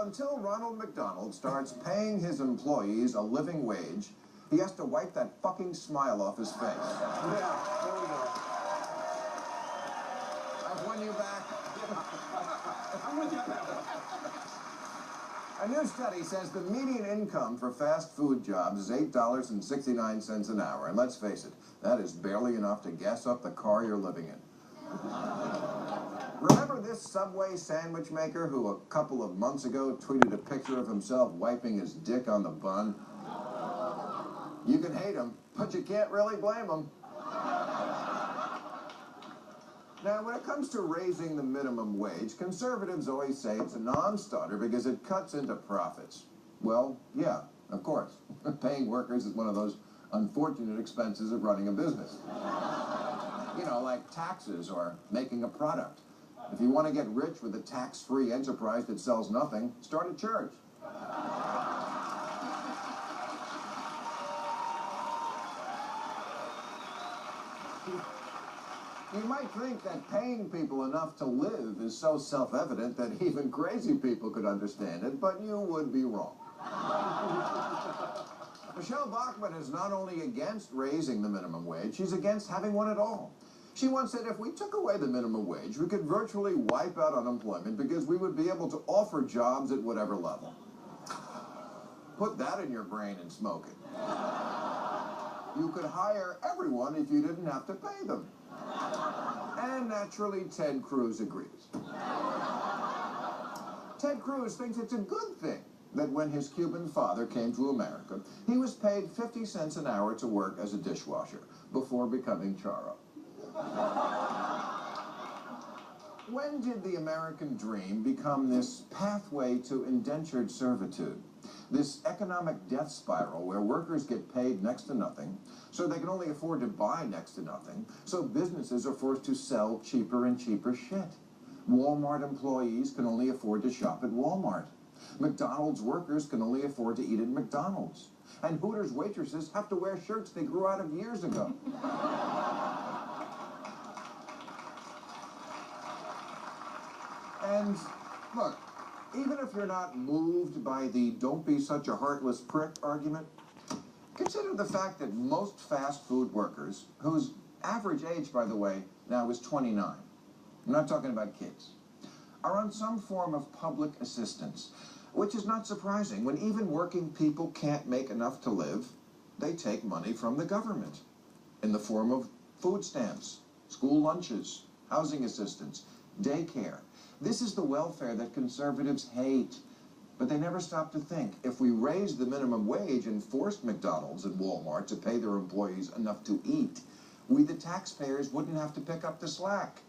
until Ronald McDonald starts paying his employees a living wage, he has to wipe that fucking smile off his face. Yeah, there we go. I've won you back. I'm with you on that one. A new study says the median income for fast food jobs is $8.69 an hour. And let's face it, that is barely enough to gas up the car you're living in. Remember this Subway sandwich maker who a couple of months ago tweeted a picture of himself wiping his dick on the bun? You can hate him, but you can't really blame him. Now, when it comes to raising the minimum wage, conservatives always say it's a non-starter because it cuts into profits. Well, yeah, of course. Paying workers is one of those unfortunate expenses of running a business. You know, like taxes or making a product. If you want to get rich with a tax-free enterprise that sells nothing, start a church. You might think that paying people enough to live is so self-evident that even crazy people could understand it, but you would be wrong. Michelle Bachmann is not only against raising the minimum wage, she's against having one at all. She once said if we took away the minimum wage, we could virtually wipe out unemployment because we would be able to offer jobs at whatever level. Put that in your brain and smoke it. You could hire everyone if you didn't have to pay them. And naturally, Ted Cruz agrees. Ted Cruz thinks it's a good thing that when his Cuban father came to America, he was paid 50 cents an hour to work as a dishwasher before becoming Charo. When did the American dream become this pathway to indentured servitude? This economic death spiral where workers get paid next to nothing, so they can only afford to buy next to nothing, so businesses are forced to sell cheaper and cheaper shit. Walmart employees can only afford to shop at Walmart. McDonald's workers can only afford to eat at McDonald's. And Hooters waitresses have to wear shirts they grew out of years ago. And look, even if you're not moved by the don't be such a heartless prick argument, consider the fact that most fast food workers, whose average age, by the way, now is 29, I'm not talking about kids, are on some form of public assistance, which is not surprising. When even working people can't make enough to live, they take money from the government in the form of food stamps, school lunches, housing assistance, daycare. This is the welfare that conservatives hate. But they never stop to think, if we raised the minimum wage and forced McDonald's and Walmart to pay their employees enough to eat, we, the taxpayers, wouldn't have to pick up the slack.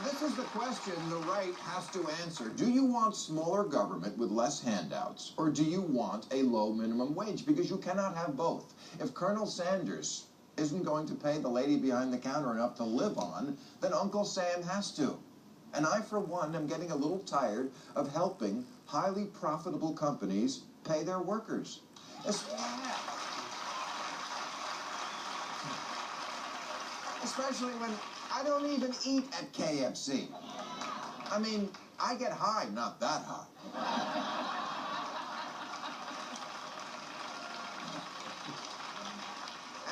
This is the question the right has to answer. Do you want smaller government with less handouts, or do you want a low minimum wage? Because you cannot have both. If Colonel Sanders isn't going to pay the lady behind the counter enough to live on, then Uncle Sam has to. And I, for one, am getting a little tired of helping highly profitable companies pay their workers. Especially when I don't even eat at KFC. I mean, I get high, not that high.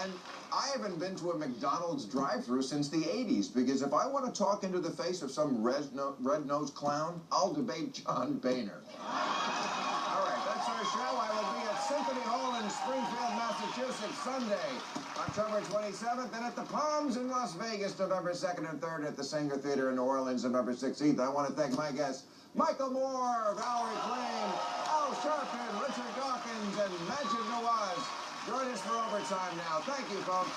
And I haven't been to a McDonald's drive-thru since the 80s, because if I want to talk into the face of some red-nosed clown, I'll debate John Boehner. All right, that's our show. I will be at Symphony Hall in Springfield, Massachusetts, Sunday, October 27th, and at the Palms in Las Vegas, November 2nd and 3rd, at the Saenger Theater in New Orleans, November 16th. I want to thank my guests, Michael Moore, Valerie Klain, Al Sharpton, Richard Dawkins, and Majid Nawaz. Join us for overtime now. Thank you, folks.